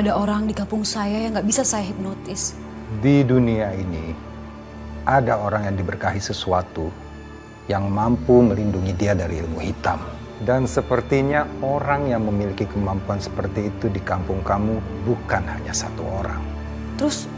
ada orang di kampung saya yang nggak bisa saya hipnotis. Di dunia ini ada orang yang diberkahi sesuatu yang mampu melindungi dia dari ilmu hitam. Dan sepertinya orang yang memiliki kemampuan seperti itu di kampung kamu bukan hanya satu orang. Terus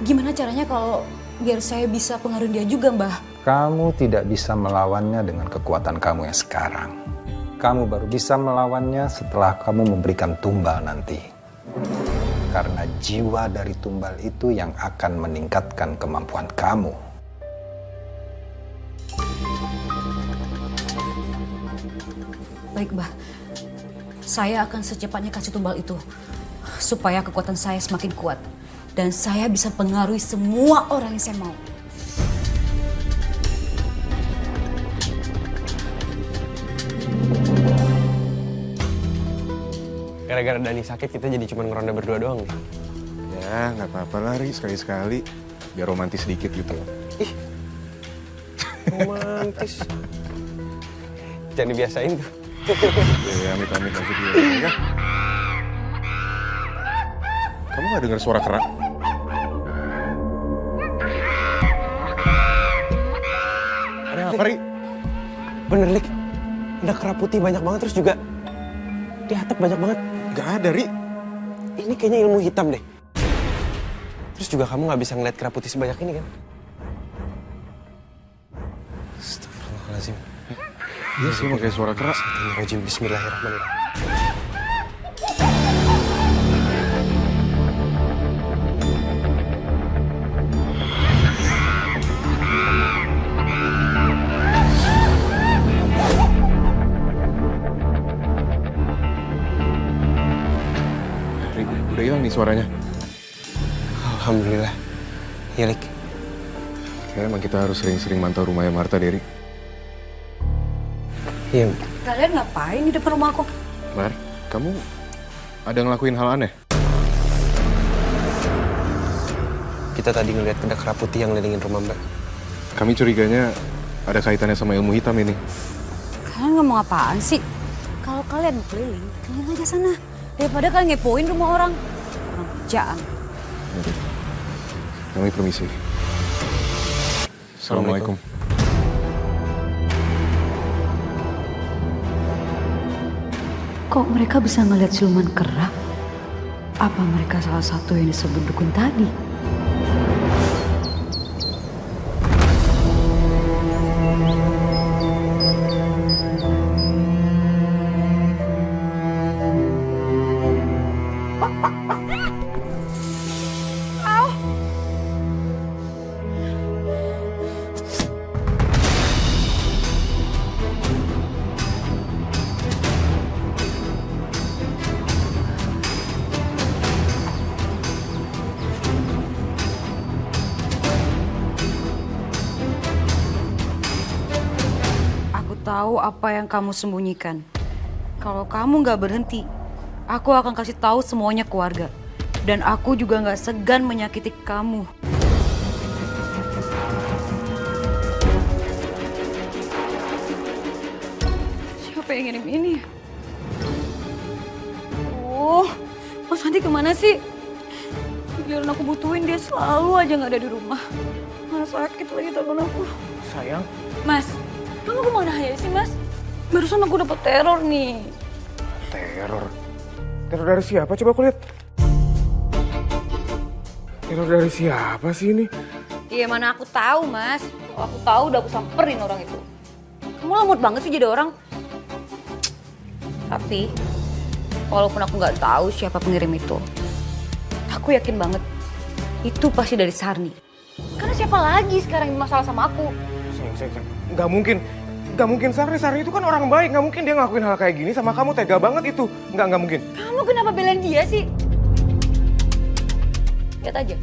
gimana caranya kalau biar saya bisa pengaruhi dia juga, Mbah? Kamu tidak bisa melawannya dengan kekuatan kamu yang sekarang. Kamu baru bisa melawannya setelah kamu memberikan tumbal nanti. Karena jiwa dari tumbal itu yang akan meningkatkan kemampuan kamu. Baik, Mbah. Saya akan secepatnya kasih tumbal itu. Supaya kekuatan saya semakin kuat. Dan saya bisa pengaruhi semua orang yang saya mau. Gara-gara Dani sakit, kita jadi cuma ngeronda berdua doang nih. Ya, nggak apa-apa lah, Ri. Sekali-sekali. Biar romantis sedikit gitu loh. Ih, romantis. Jangan dibiasain tuh. Ya, amit-amit masuk dulu. Ya. Kamu nggak dengar suara kerak? Ada apa, Ri? Bener, Lik. Ada kera putih banyak banget, terus juga di atap banyak banget. Nggak ada, Ri. Ini kayaknya ilmu hitam deh. Terus juga kamu nggak bisa ngeliat kera putih sebanyak ini kan? Astagfirullahaladzim. Iya sih, pakai suara kerak. Rajim, bismillahirrahmanirrahim. Ri, udah hilang nih suaranya. Alhamdulillah. Ya, Lik. Kayaknya emang kita harus sering-sering mantau rumahnya Marta, Ri. Iya. Kalian ngapain di depan rumah aku? Mar, kamu ada ngelakuin hal aneh? Kita tadi ngeliat ada kera putih yang ngelilingin rumah Mbak. Kami curiganya ada kaitannya sama ilmu hitam ini. Kalian ngomong apaan sih? Kalau kalian mau keliling aja sana. Daripada kalian ngepoin rumah orang. Orang kerjaan. Yaudah. Kami permisi. Assalamualaikum. Kok mereka bisa ngeliat siluman kera? Apa mereka salah satu yang disebut dukun tadi? Tahu apa yang kamu sembunyikan. Kalau kamu nggak berhenti, aku akan kasih tahu semuanya ke warga. Dan aku juga nggak segan menyakiti kamu. Siapa yang ngirim ini? Oh, Mas Andi kemana sih? Giliran aku butuhin dia selalu aja nggak ada di rumah. Mana sakit lagi tangan aku. Sayang. Mas, kamu kemana aja sih, Mas? Barusan aku dapet teror nih. Teror? Teror dari siapa? Coba aku lihat. Teror dari siapa sih ini? Iya, mana aku tahu, Mas. Kalau aku tahu udah aku samperin orang itu. Kamu lemot banget sih jadi orang. Tapi, walaupun aku nggak tahu siapa pengirim itu, aku yakin banget itu pasti dari Sarni. Karena siapa lagi sekarang yang masalah sama aku? Sayang. Nggak mungkin Sarni itu kan orang baik. Nggak mungkin dia ngelakuin hal kayak gini sama kamu. Tega banget itu. Nggak mungkin. Kamu kenapa belain dia sih? Lihat aja,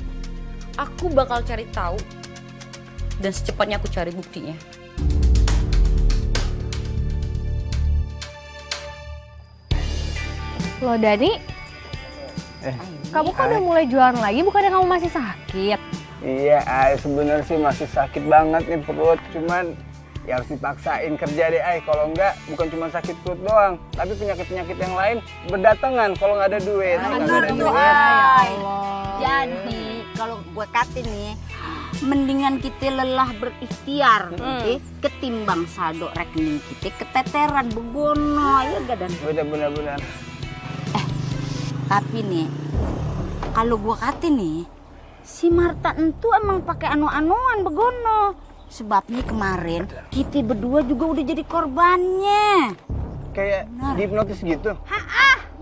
aku bakal cari tahu dan secepatnya aku cari buktinya. Loh Dani, kamu kan udah mulai jualan lagi, bukannya kamu masih sakit? Iya, sebenarnya sih masih sakit banget nih perut, cuman ya harus dipaksain kerja deh ay. Kalau enggak bukan cuma sakit perut doang, tapi penyakit-penyakit yang lain berdatangan kalau nggak ada duit. Bener tuh, ay. Jadi kalau gue kata nih, mendingan kita lelah berikhtiar, ketimbang saldo rekening kita keteteran begono, ya gak dan? Bener. Tapi nih, kalau gue kata nih, si Marta itu emang pakai anu-anuan begono. Sebabnya kemarin kita berdua juga udah jadi korbannya. Kayak dihipnotis gitu.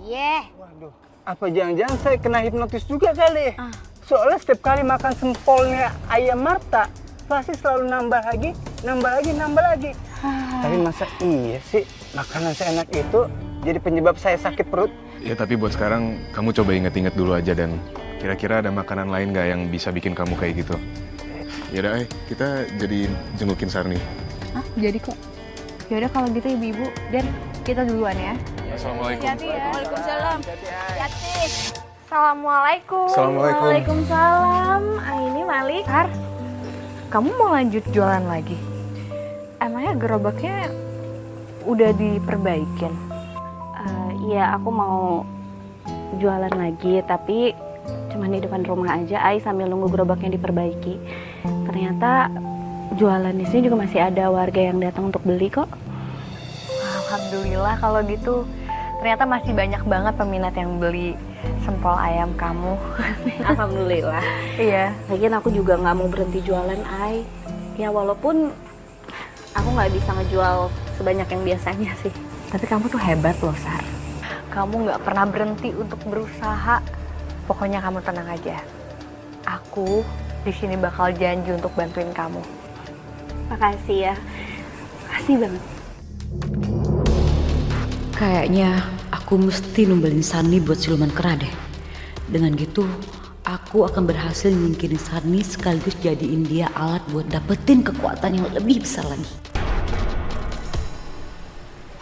Yeh. Waduh, apa jangan-jangan saya kena hipnotis juga kali? Soalnya setiap kali makan sempolnya ayam Marta, pasti selalu nambah lagi. Tapi masa iya sih makanan seenak itu jadi penyebab saya sakit perut? Ya tapi buat sekarang kamu coba inget-inget dulu aja dan kira-kira ada makanan lain nggak yang bisa bikin kamu kayak gitu? Yaudah, kita jadi jengukin Sarni. Jadi kok. Yaudah kalau gitu ibu-ibu, dan kita duluan ya. Assalamualaikum. Hati-hati ya. Waalaikumsalam. Hati. Assalamualaikum. Assalamualaikum. Waalaikumsalam. Ini Malik. Har, kamu mau lanjut jualan lagi? Emangnya gerobaknya udah diperbaikin? Iya, aku mau jualan lagi, tapi cuma di depan rumah aja, sambil nunggu gerobaknya diperbaiki. Ternyata jualan di sini juga masih ada warga yang datang untuk beli kok. Alhamdulillah kalau gitu. Ternyata masih banyak banget peminat yang beli sempol ayam kamu. Alhamdulillah. Iya. Lagian aku juga nggak mau berhenti jualan, Ai. Ya walaupun aku nggak bisa ngejual sebanyak yang biasanya sih. Tapi kamu tuh hebat loh, Sar. Kamu nggak pernah berhenti untuk berusaha. Pokoknya kamu tenang aja. Aku di sini bakal janji untuk bantuin kamu. Makasih ya. Makasih banget. Kayaknya aku mesti numbalin Sarni buat siluman kera deh. Dengan gitu, aku akan berhasil nyingkirin Sarni sekaligus jadiin dia alat buat dapetin kekuatan yang lebih besar lagi.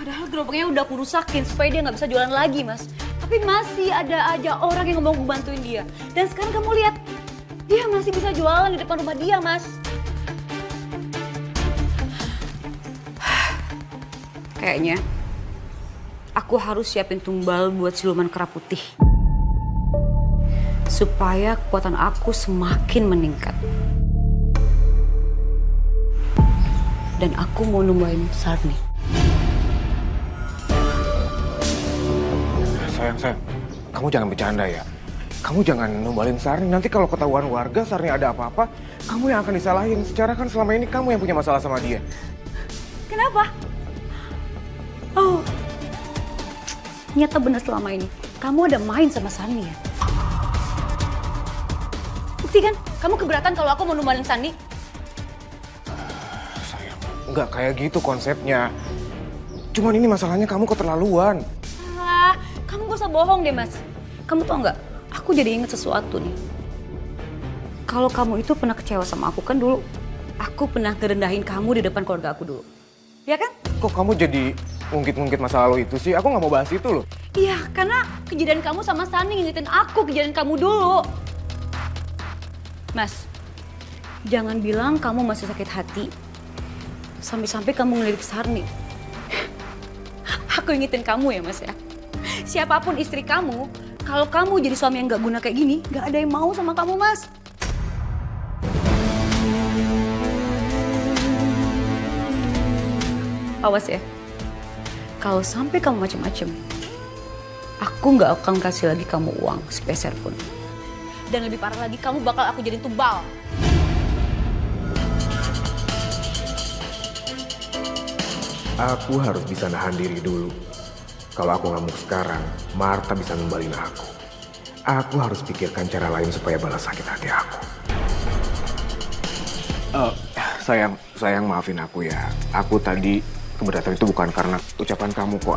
Padahal gerobaknya udah aku rusakin supaya dia nggak bisa jualan lagi, Mas. Tapi masih ada aja orang yang mau bantuin dia. Dan sekarang kamu lihat, dia masih bisa jualan di depan rumah dia, Mas. Kayaknya aku harus siapin tumbal buat siluman kera putih. Supaya kekuatan aku semakin meningkat. Dan aku mau numbalin Sarni. Sayang, kamu jangan bercanda ya. Kamu jangan numbalin Sarni, nanti kalau ketahuan warga Sarni ada apa-apa, kamu yang akan disalahin. Secara kan selama ini kamu yang punya masalah sama dia. Kenapa? Oh, ternyata benar selama ini. Kamu ada main sama Sarni ya? Bukti kan? Kamu keberatan kalau aku mau numbalin Sarni? Sayang, nggak kayak gitu konsepnya. Cuman ini masalahnya kamu keterlaluan. Alah, kamu gak usah bohong deh, Mas. Kamu tau nggak? Aku jadi inget sesuatu nih. Kalau kamu itu pernah kecewa sama aku kan dulu. Aku pernah ngerendahin kamu di depan keluarga aku dulu. Ya kan? Kok kamu jadi ngungkit-ngungkit masa lalu itu sih? Aku nggak mau bahas itu loh. Iya, karena kejadian kamu sama Sarni ngingetin aku kejadian kamu dulu. Mas, jangan bilang kamu masih sakit hati. Sampai-sampai kamu ngelirik Sarni. Aku ingetin kamu ya, Mas ya. Siapapun istri kamu, kalau kamu jadi suami yang gak guna kayak gini, gak ada yang mau sama kamu, Mas. Awas ya. Kalau sampai kamu macem-macem, aku gak akan kasih lagi kamu uang sepeser pun. Dan lebih parah lagi, kamu bakal aku jadiin tumbal. Aku harus bisa nahan diri dulu. Kalau aku ngamuk sekarang, Marta bisa numbalin aku. Aku harus pikirkan cara lain supaya balas sakit hati aku. Sayang maafin aku ya. Aku tadi keberatan itu bukan karena ucapan kamu kok.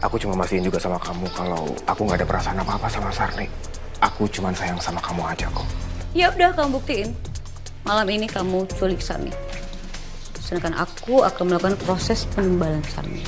Aku cuma mastiin juga sama kamu kalau aku nggak ada perasaan apa-apa sama Sarni. Aku cuma sayang sama kamu aja kok. Ya udah, kamu buktiin. Malam ini kamu culik Sarni. Sedangkan aku akan melakukan proses penumbalan Sarni.